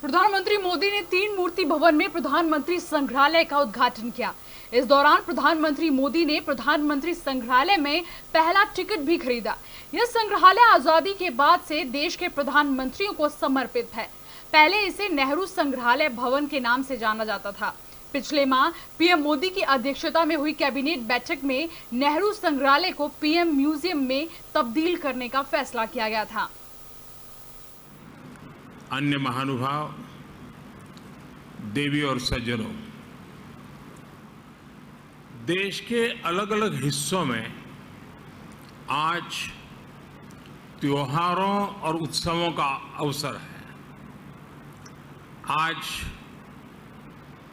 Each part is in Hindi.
प्रधानमंत्री मोदी ने 3 मूर्ति भवन में प्रधानमंत्री संग्रहालय का उद्घाटन किया। इस दौरान प्रधानमंत्री मोदी ने प्रधानमंत्री संग्रहालय में पहला टिकट भी खरीदा। यह संग्रहालय आजादी के बाद से देश के प्रधानमंत्रियों को समर्पित है। पहले इसे नेहरू संग्रहालय भवन के नाम से जाना जाता था। पिछले माह पीएम मोदी की अध्यक्षता में हुई कैबिनेट बैठक में नेहरू संग्रहालय को पीएम म्यूजियम में तब्दील करने का फैसला किया गया था। अन्य महानुभाव, देवी और सज्जनों, देश के अलग अलग हिस्सों में आज त्योहारों और उत्सवों का अवसर है। आज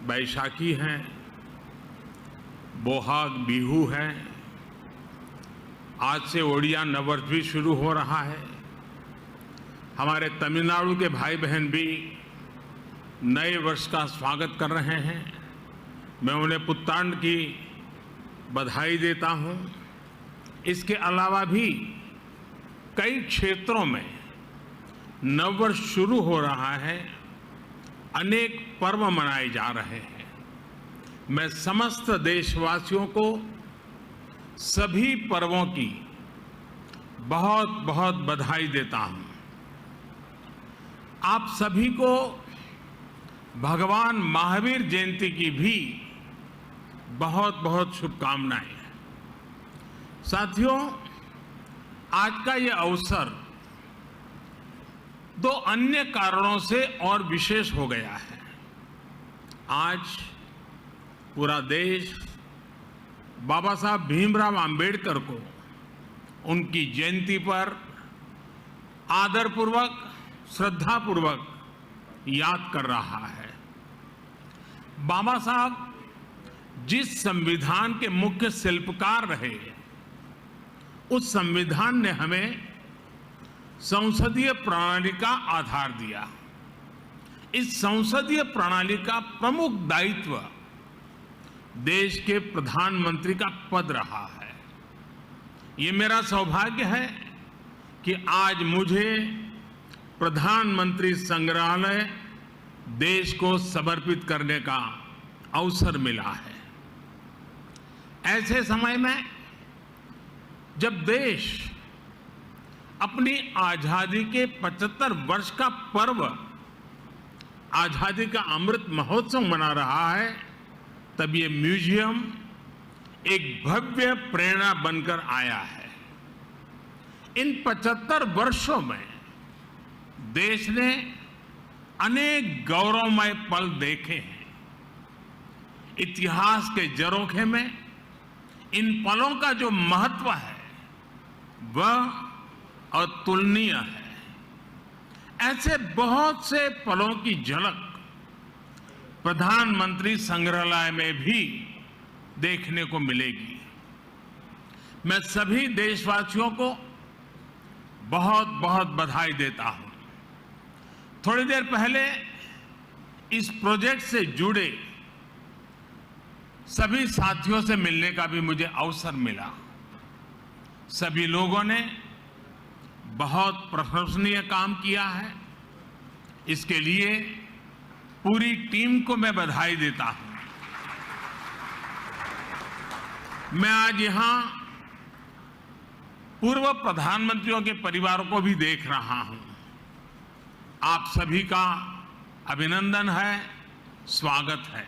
बैसाखी है, बोहाग बिहू है, आज से ओडिया नववर्ष भी शुरू हो रहा है। हमारे तमिलनाडु के भाई बहन भी नए वर्ष का स्वागत कर रहे हैं। मैं उन्हें पुत्तांड की बधाई देता हूं। इसके अलावा भी कई क्षेत्रों में नववर्ष शुरू हो रहा है, अनेक पर्व मनाए जा रहे हैं। मैं समस्त देशवासियों को सभी पर्वों की बहुत बहुत बधाई देता हूं। आप सभी को भगवान महावीर जयंती की भी बहुत बहुत शुभकामनाएं। साथियों, आज का यह अवसर 2 अन्य कारणों से और विशेष हो गया है। आज पूरा देश बाबा साहब भीमराव अंबेडकर को उनकी जयंती पर आदरपूर्वक, श्रद्धापूर्वक याद कर रहा है। बाबा साहब जिस संविधान के मुख्य शिल्पकार रहे, उस संविधान ने हमें संसदीय प्रणाली का आधार दिया। इस संसदीय प्रणाली का प्रमुख दायित्व देश के प्रधानमंत्री का पद रहा है। ये मेरा सौभाग्य है कि आज मुझे प्रधानमंत्री संग्रहालय देश को समर्पित करने का अवसर मिला है। ऐसे समय में जब देश अपनी आजादी के 75 वर्ष का पर्व, आजादी का अमृत महोत्सव मना रहा है, तब ये म्यूजियम एक भव्य प्रेरणा बनकर आया है। इन 75 वर्षों में देश ने अनेक गौरवमय पल देखे हैं। इतिहास के झरोखे में इन पलों का जो महत्व है वह अतुलनीय है। ऐसे बहुत से पलों की झलक प्रधानमंत्री संग्रहालय में भी देखने को मिलेगी। मैं सभी देशवासियों को बहुत बहुत बधाई देता हूं। थोड़ी देर पहले इस प्रोजेक्ट से जुड़े सभी साथियों से मिलने का भी मुझे अवसर मिला। सभी लोगों ने बहुत प्रशंसनीय काम किया है। इसके लिए पूरी टीम को मैं बधाई देता हूं। मैं आज यहां पूर्व प्रधानमंत्रियों के परिवारों को भी देख रहा हूं। आप सभी का अभिनंदन है, स्वागत है।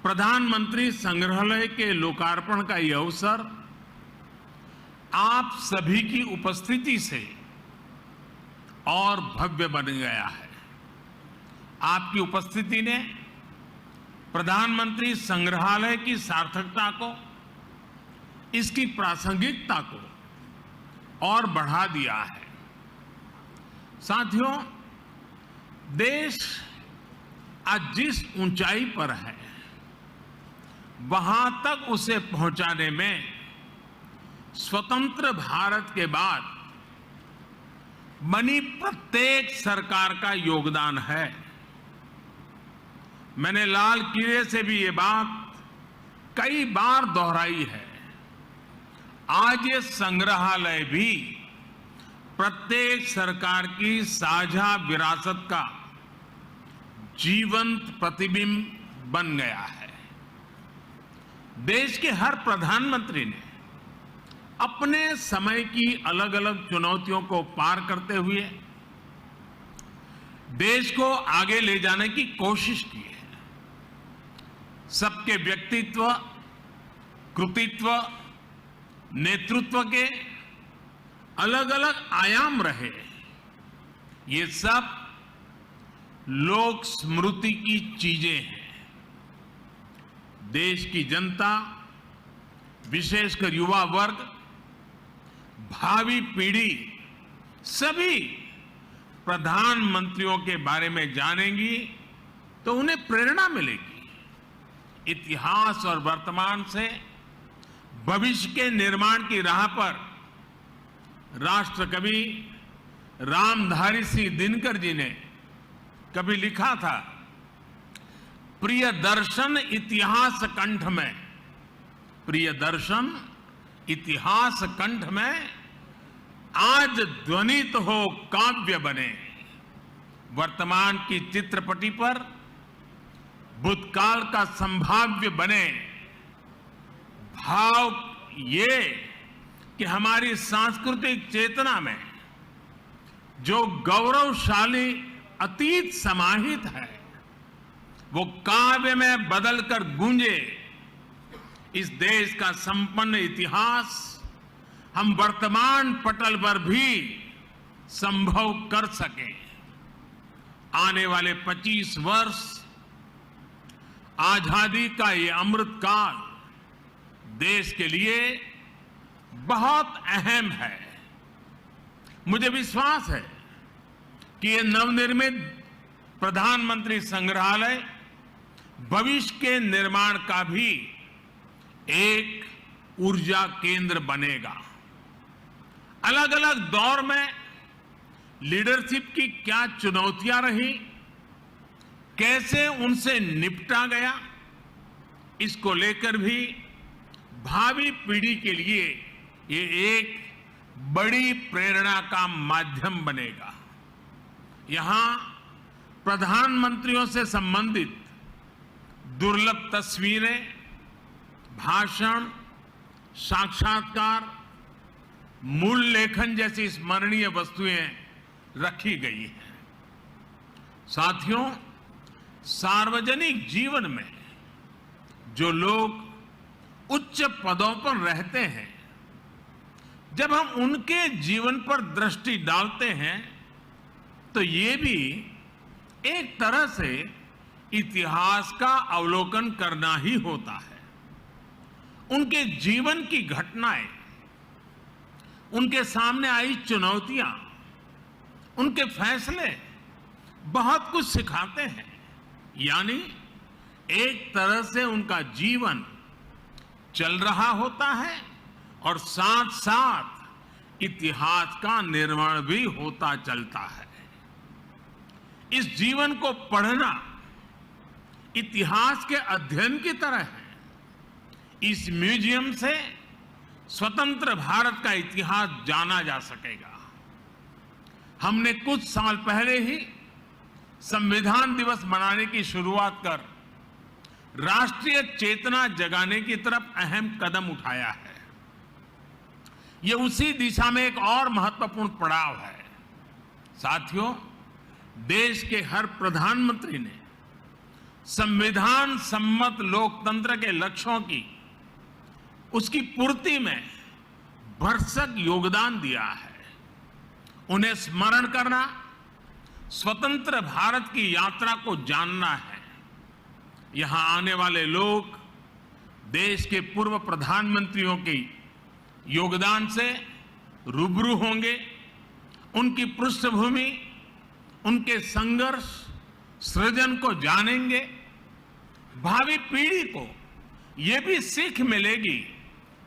प्रधानमंत्री संग्रहालय के लोकार्पण का यह अवसर आप सभी की उपस्थिति से और भव्य बन गया है। आपकी उपस्थिति ने प्रधानमंत्री संग्रहालय की सार्थकता को, इसकी प्रासंगिकता को और बढ़ा दिया है। साथियों, देश आज जिस ऊंचाई पर है, वहां तक उसे पहुंचाने में स्वतंत्र भारत के बाद बनी प्रत्येक सरकार का योगदान है। मैंने लाल किले से भी ये बात कई बार दोहराई है। आज ये संग्रहालय भी प्रत्येक सरकार की साझा विरासत का जीवंत प्रतिबिंब बन गया है। देश के हर प्रधानमंत्री ने अपने समय की अलग अलग चुनौतियों को पार करते हुए देश को आगे ले जाने की कोशिश की है। सबके व्यक्तित्व, कृतित्व, नेतृत्व के अलग अलग आयाम रहे। ये सब लोक स्मृति की चीजें हैं। देश की जनता, विशेषकर युवा वर्ग, भावी पीढ़ी सभी प्रधानमंत्रियों के बारे में जानेंगी तो उन्हें प्रेरणा मिलेगी। इतिहास और वर्तमान से भविष्य के निर्माण की राह पर राष्ट्र कवि रामधारी सिंह दिनकर जी ने कभी लिखा था, प्रिय दर्शन इतिहास कंठ में, प्रिय दर्शन इतिहास कंठ में, आज ध्वनित हो काव्य बने। वर्तमान की चित्रपटी पर भूतकाल का संभाव्य बने। भाव ये कि हमारी सांस्कृतिक चेतना में जो गौरवशाली अतीत समाहित है वो काव्य में बदलकर गूंजे। इस देश का संपन्न इतिहास हम वर्तमान पटल पर भी संभव कर सके। आने वाले 25 वर्ष आजादी का ये अमृत काल देश के लिए बहुत अहम है। मुझे विश्वास है कि ये नवनिर्मित प्रधानमंत्री संग्रहालय भविष्य के निर्माण का भी एक ऊर्जा केंद्र बनेगा। अलग अलग दौर में लीडरशिप की क्या चुनौतियां रही, कैसे उनसे निपटा गया, इसको लेकर भी भावी पीढ़ी के लिए ये एक बड़ी प्रेरणा का माध्यम बनेगा। यहां प्रधानमंत्रियों से संबंधित दुर्लभ तस्वीरें, भाषण, साक्षात्कार, मूल लेखन जैसी स्मरणीय वस्तुएं रखी गई हैं। साथियों, सार्वजनिक जीवन में जो लोग उच्च पदों पर रहते हैं, जब हम उनके जीवन पर दृष्टि डालते हैं तो ये भी एक तरह से इतिहास का अवलोकन करना ही होता है। उनके जीवन की घटनाएं, उनके सामने आई चुनौतियां, उनके फैसले बहुत कुछ सिखाते हैं। यानी एक तरह से उनका जीवन चल रहा होता है और साथ साथ इतिहास का निर्माण भी होता चलता है। इस जीवन को पढ़ना इतिहास के अध्ययन की तरह है। इस म्यूजियम से स्वतंत्र भारत का इतिहास जाना जा सकेगा। हमने कुछ साल पहले ही संविधान दिवस मनाने की शुरुआत कर राष्ट्रीय चेतना जगाने की तरफ अहम कदम उठाया है। ये उसी दिशा में एक और महत्वपूर्ण पड़ाव है। साथियों, देश के हर प्रधानमंत्री ने संविधान सम्मत लोकतंत्र के लक्ष्यों की, उसकी पूर्ति में भरसक योगदान दिया है। उन्हें स्मरण करना, स्वतंत्र भारत की यात्रा को जानना है। यहां आने वाले लोग देश के पूर्व प्रधानमंत्रियों के योगदान से रूबरू होंगे। उनकी पृष्ठभूमि, उनके संघर्ष, सृजन को जानेंगे। भावी पीढ़ी को यह भी सीख मिलेगी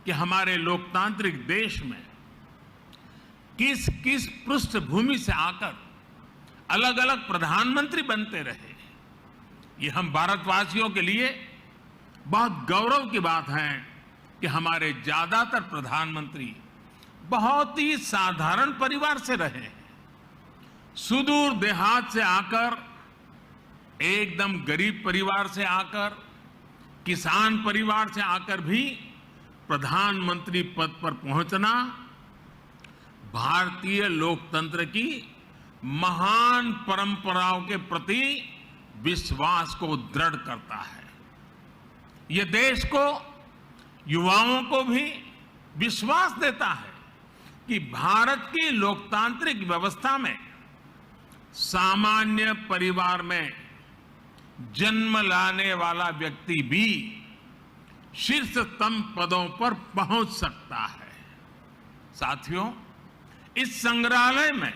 कि हमारे लोकतांत्रिक देश में किस किस पृष्ठभूमि से आकर अलग अलग प्रधानमंत्री बनते रहे। ये हम भारतवासियों के लिए बहुत गौरव की बात है कि हमारे ज्यादातर प्रधानमंत्री बहुत ही साधारण परिवार से रहे हैं। सुदूर देहात से आकर एकदम गरीब परिवार से आकर, किसान परिवार से आकर भी प्रधानमंत्री पद पर पहुंचना भारतीय लोकतंत्र की महान परंपराओं के प्रति विश्वास को दृढ़ करता है। यह देश को, युवाओं को भी विश्वास देता है कि भारत की लोकतांत्रिक व्यवस्था में सामान्य परिवार में जन्म लाने वाला व्यक्ति भी शीर्षतम पदों पर पहुंच सकता है। साथियों, इस संग्रहालय में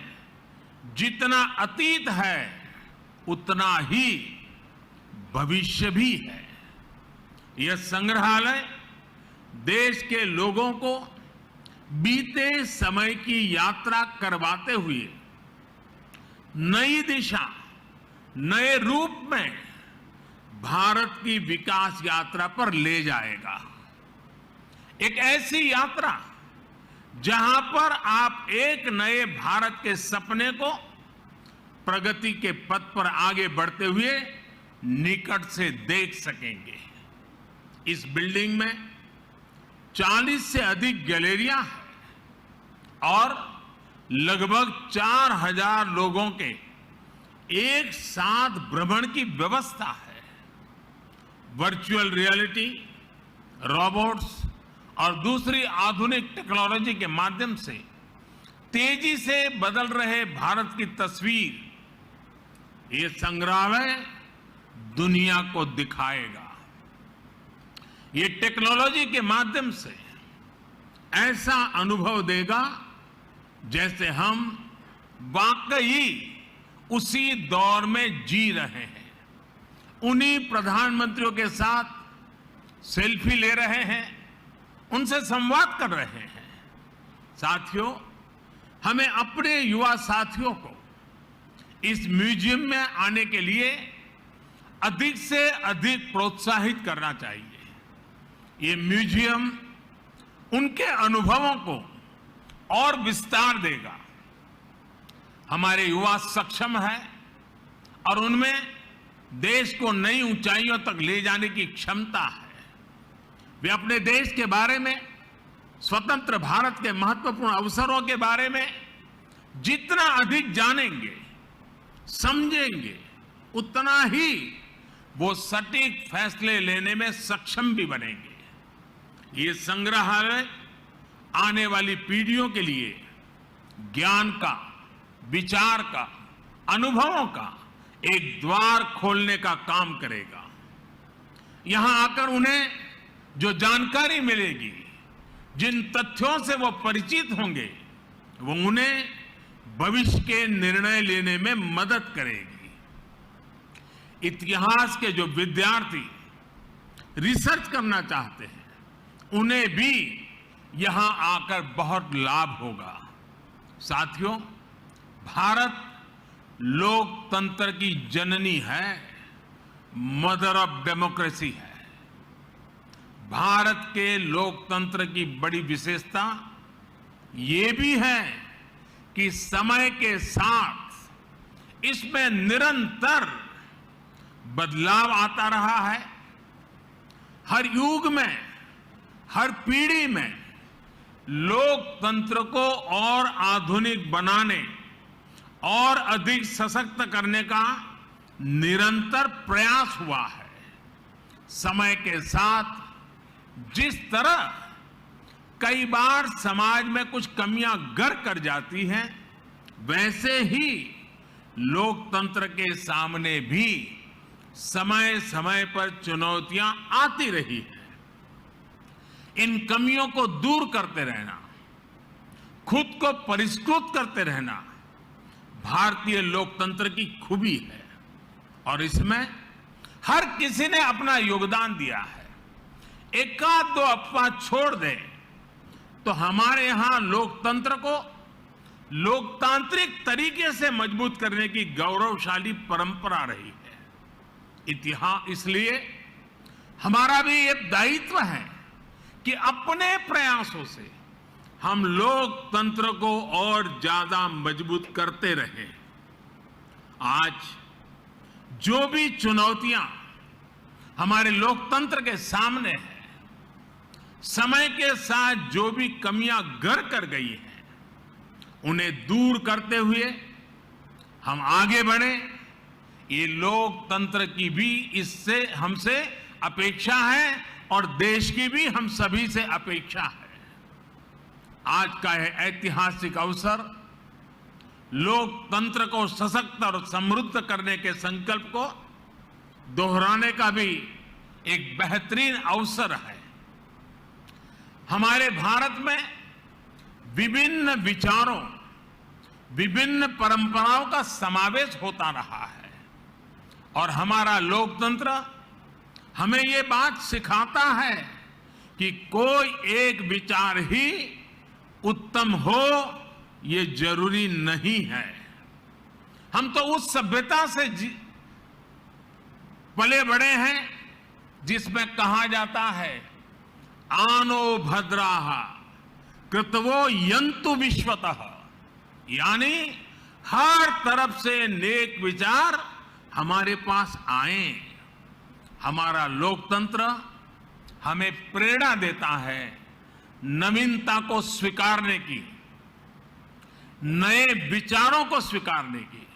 जितना अतीत है उतना ही भविष्य भी है। यह संग्रहालय देश के लोगों को बीते समय की यात्रा करवाते हुए नई दिशा, नए रूप में भारत की विकास यात्रा पर ले जाएगा। एक ऐसी यात्रा जहां पर आप एक नए भारत के सपने को प्रगति के पथ पर आगे बढ़ते हुए निकट से देख सकेंगे। इस बिल्डिंग में 40 से अधिक गैलरियां हैं और लगभग 4000 लोगों के एक साथ भ्रमण की व्यवस्था है। वर्चुअल रियलिटी, रोबोट्स और दूसरी आधुनिक टेक्नोलॉजी के माध्यम से तेजी से बदल रहे भारत की तस्वीर ये संग्रहालय दुनिया को दिखाएगा। ये टेक्नोलॉजी के माध्यम से ऐसा अनुभव देगा जैसे हम वाकई उसी दौर में जी रहे हैं। उन्हीं प्रधानमंत्रियों के साथ सेल्फी ले रहे हैं, उनसे संवाद कर रहे हैं। साथियों, हमें अपने युवा साथियों को इस म्यूजियम में आने के लिए अधिक से अधिक प्रोत्साहित करना चाहिए। ये म्यूजियम उनके अनुभवों को और विस्तार देगा। हमारे युवा सक्षम है और उनमें देश को नई ऊंचाइयों तक ले जाने की क्षमता है। वे अपने देश के बारे में, स्वतंत्र भारत के महत्वपूर्ण अवसरों के बारे में जितना अधिक जानेंगे, समझेंगे, उतना ही वो सटीक फैसले लेने में सक्षम भी बनेंगे। ये संग्रहालय आने वाली पीढ़ियों के लिए ज्ञान का, विचार का, अनुभवों का एक द्वार खोलने का काम करेगा। यहां आकर उन्हें जो जानकारी मिलेगी, जिन तथ्यों से वो परिचित होंगे, वो उन्हें भविष्य के निर्णय लेने में मदद करेगी। इतिहास के जो विद्यार्थी रिसर्च करना चाहते हैं, उन्हें भी यहां आकर बहुत लाभ होगा। साथियों, भारत लोकतंत्र की जननी है, मदर ऑफ डेमोक्रेसी है। भारत के लोकतंत्र की बड़ी विशेषता ये भी है कि समय के साथ इसमें निरंतर बदलाव आता रहा है। हर युग में, हर पीढ़ी में लोकतंत्र को और आधुनिक बनाने और अधिक सशक्त करने का निरंतर प्रयास हुआ है। समय के साथ जिस तरह कई बार समाज में कुछ कमियां घर कर जाती हैं, वैसे ही लोकतंत्र के सामने भी समय समय पर चुनौतियां आती रही हैं। इन कमियों को दूर करते रहना, खुद को परिष्कृत करते रहना भारतीय लोकतंत्र की खूबी है और इसमें हर किसी ने अपना योगदान दिया है। एकाध दो अफवाह छोड़ दें तो हमारे यहां लोकतंत्र को लोकतांत्रिक तरीके से मजबूत करने की गौरवशाली परंपरा रही है। इतिहास, इसलिए हमारा भी एक दायित्व है कि अपने प्रयासों से हम लोकतंत्र को और ज्यादा मजबूत करते रहें। आज जो भी चुनौतियां हमारे लोकतंत्र के सामने है, समय के साथ जो भी कमियां घर कर गई हैं, उन्हें दूर करते हुए हम आगे बढ़े। ये लोकतंत्र की भी इससे हमसे अपेक्षा है और देश की भी हम सभी से अपेक्षा है। आज का यह ऐतिहासिक अवसर लोकतंत्र को सशक्त और समृद्ध करने के संकल्प को दोहराने का भी एक बेहतरीन अवसर है। हमारे भारत में विभिन्न विचारों, विभिन्न परंपराओं का समावेश होता रहा है और हमारा लोकतंत्र हमें ये बात सिखाता है कि कोई एक विचार ही उत्तम हो ये जरूरी नहीं है। हम तो उस सभ्यता से पले बड़े हैं जिसमें कहा जाता है आनो भद्राः कृतवो यन्तु विश्वतः, यानी हर तरफ से नेक विचार हमारे पास आए। हमारा लोकतंत्र हमें प्रेरणा देता है नवीनता को स्वीकारने की, नए विचारों को स्वीकारने की।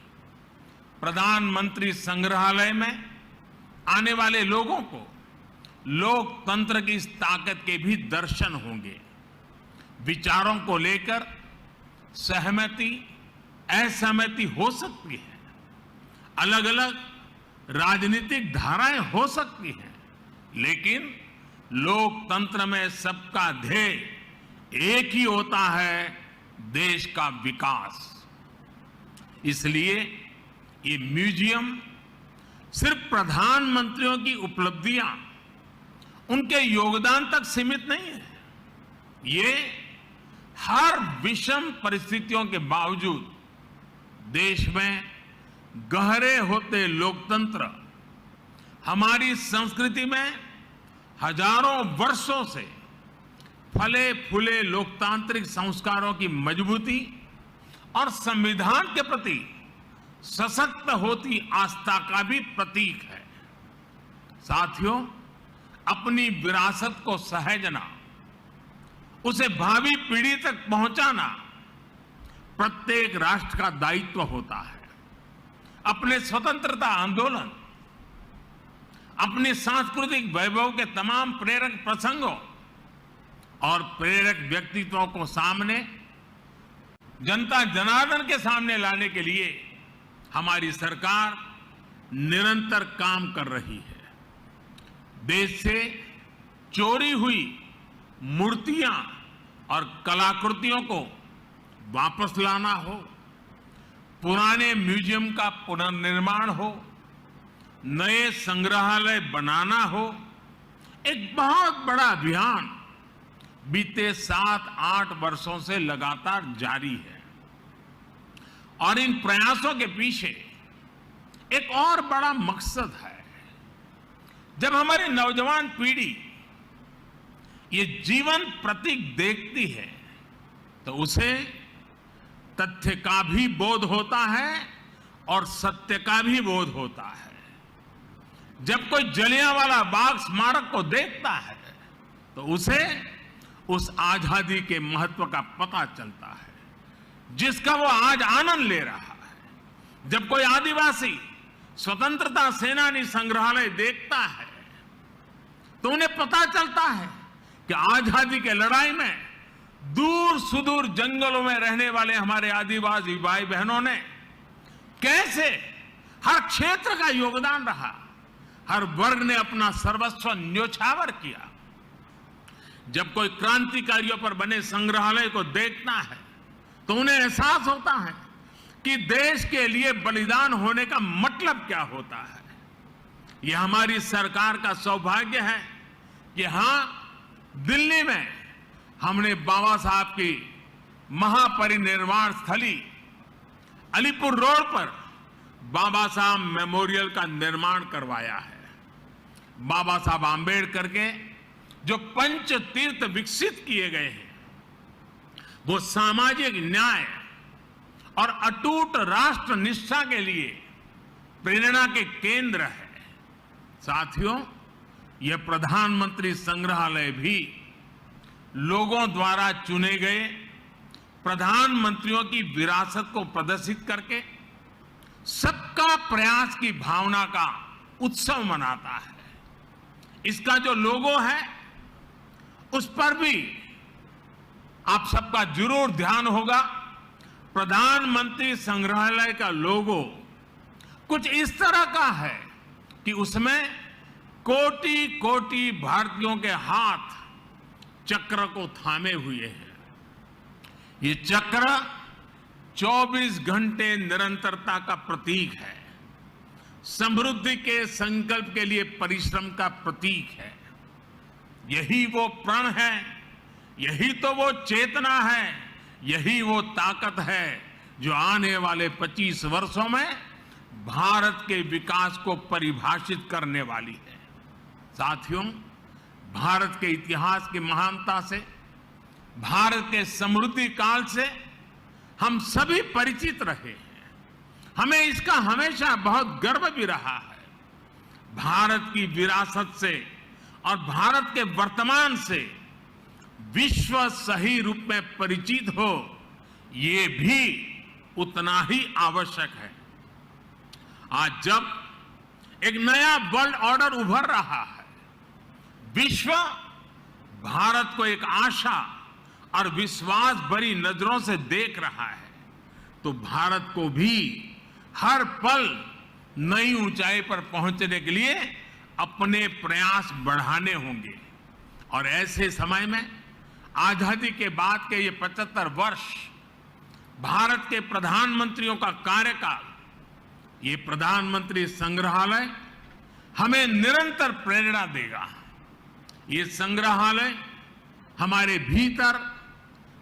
प्रधानमंत्री संग्रहालय में आने वाले लोगों को लोकतंत्र की इस ताकत के भी दर्शन होंगे। विचारों को लेकर सहमति, असहमति हो सकती है, अलग अलग राजनीतिक धाराएं हो सकती हैं, लेकिन लोकतंत्र में सबका ध्येय एक ही होता है, देश का विकास। इसलिए ये म्यूजियम सिर्फ प्रधानमंत्रियों की उपलब्धियां, उनके योगदान तक सीमित नहीं है। ये हर विषम परिस्थितियों के बावजूद देश में गहरे होते लोकतंत्र, हमारी संस्कृति में हजारों वर्षों से फले फूले लोकतांत्रिक संस्कारों की मजबूती और संविधान के प्रति सशक्त होती आस्था का भी प्रतीक है। साथियों, अपनी विरासत को सहेजना, उसे भावी पीढ़ी तक पहुंचाना प्रत्येक राष्ट्र का दायित्व होता है। अपने स्वतंत्रता आंदोलन, अपने सांस्कृतिक वैभव के तमाम प्रेरक प्रसंगों और प्रेरक व्यक्तित्वों को सामने, जनता जनार्दन के सामने लाने के लिए हमारी सरकार निरंतर काम कर रही है। देश से चोरी हुई मूर्तियां और कलाकृतियों को वापस लाना हो, पुराने म्यूजियम का पुनर्निर्माण हो, नए संग्रहालय बनाना हो, एक बहुत बड़ा अभियान बीते 7-8 वर्षों से लगातार जारी है। और इन प्रयासों के पीछे एक और बड़ा मकसद है। जब हमारी नौजवान पीढ़ी ये जीवन प्रतीक देखती है तो उसे तथ्य का भी बोध होता है और सत्य का भी बोध होता है। जब कोई जलियांवाला बाग स्मारक को देखता है तो उसे उस आजादी के महत्व का पता चलता है जिसका वो आज आनंद ले रहा है। जब कोई आदिवासी स्वतंत्रता सेनानी संग्रहालय देखता है तो उन्हें पता चलता है कि आजादी के लड़ाई में दूर सुदूर जंगलों में रहने वाले हमारे आदिवासी भाई बहनों ने कैसे हर क्षेत्र का योगदान रहा, हर वर्ग ने अपना सर्वस्व न्योछावर किया। जब कोई क्रांतिकारियों पर बने संग्रहालय को देखता है तो उन्हें एहसास होता है कि देश के लिए बलिदान होने का मतलब क्या होता है। यह हमारी सरकार का सौभाग्य है कि हां, दिल्ली में हमने बाबा साहब की महापरिनिर्वाण स्थली अलीपुर रोड पर बाबा साहब मेमोरियल का निर्माण करवाया है। बाबा साहब आंबेडकर के जो पंच तीर्थ विकसित किए गए हैं वो सामाजिक न्याय और अटूट राष्ट्र निष्ठा के लिए प्रेरणा के केंद्र है। साथियों, यह प्रधानमंत्री संग्रहालय भी लोगों द्वारा चुने गए प्रधानमंत्रियों की विरासत को प्रदर्शित करके सबका प्रयास की भावना का उत्सव मनाता है। इसका जो लोगो है उस पर भी आप सबका जरूर ध्यान होगा। प्रधानमंत्री संग्रहालय का लोगो कुछ इस तरह का है कि उसमें कोटि कोटि भारतीयों के हाथ चक्र को थामे हुए हैं। ये चक्र 24 घंटे निरंतरता का प्रतीक है, समृद्धि के संकल्प के लिए परिश्रम का प्रतीक है। यही वो प्रण है, यही तो वो चेतना है, यही वो ताकत है जो आने वाले 25 वर्षों में भारत के विकास को परिभाषित करने वाली है। साथियों, भारत के इतिहास की महानता से, भारत के समृद्धि काल से हम सभी परिचित रहे हैं। हमें इसका हमेशा बहुत गर्व भी रहा है। भारत की विरासत से और भारत के वर्तमान से विश्व सही रूप में परिचित हो, ये भी उतना ही आवश्यक है। आज जब एक नया वर्ल्ड ऑर्डर उभर रहा है, विश्व भारत को एक आशा और विश्वास भरी नजरों से देख रहा है, तो भारत को भी हर पल नई ऊंचाई पर पहुंचने के लिए अपने प्रयास बढ़ाने होंगे। और ऐसे समय में आजादी के बाद के ये 75 वर्ष भारत के प्रधानमंत्रियों का कार्यकाल, ये प्रधानमंत्री संग्रहालय हमें निरंतर प्रेरणा देगा। ये संग्रहालय हमारे भीतर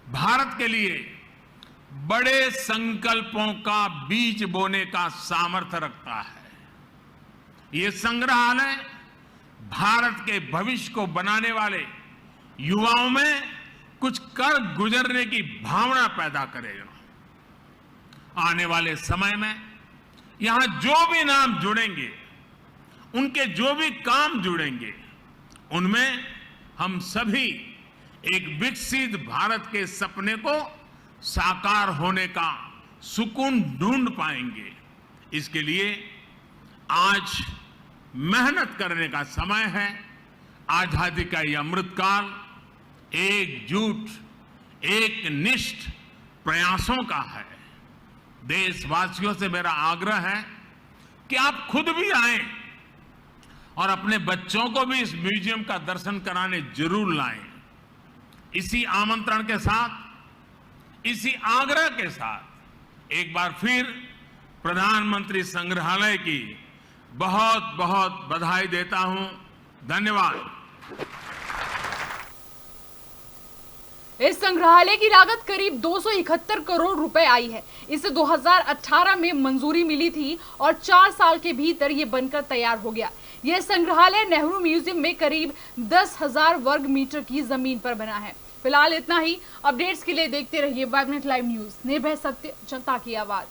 भारत के लिए बड़े संकल्पों का बीज बोने का सामर्थ्य रखता है। ये संग्रहालय भारत के भविष्य को बनाने वाले युवाओं में कुछ कर गुजरने की भावना पैदा करेगा। आने वाले समय में यहां जो भी नाम जुड़ेंगे, उनके जो भी काम जुड़ेंगे, उनमें हम सभी एक विकसित भारत के सपने को साकार होने का सुकून ढूंढ पाएंगे। इसके लिए आज मेहनत करने का समय है। आजादी का यह अमृतकाल एकजुट, एक निष्ठ प्रयासों का है। देशवासियों से मेरा आग्रह है कि आप खुद भी आएं और अपने बच्चों को भी इस म्यूजियम का दर्शन कराने जरूर लाएं। इसी आमंत्रण के साथ, इसी आग्रह के साथ एक बार फिर प्रधानमंत्री संग्रहालय की बहुत बहुत बधाई देता हूं। धन्यवाद। इस संग्रहालय की लागत करीब 271 करोड़ रुपए आई है। इसे 2018 में मंजूरी मिली थी और 4 साल के भीतर ये बनकर तैयार हो गया। यह संग्रहालय नेहरू म्यूजियम में करीब 10,000 वर्ग मीटर की जमीन पर बना है। फिलहाल इतना ही। अपडेट्स के लिए देखते रहिए वाइब्रेंट लाइव न्यूज। निर्भय सत्य, जनता की आवाज।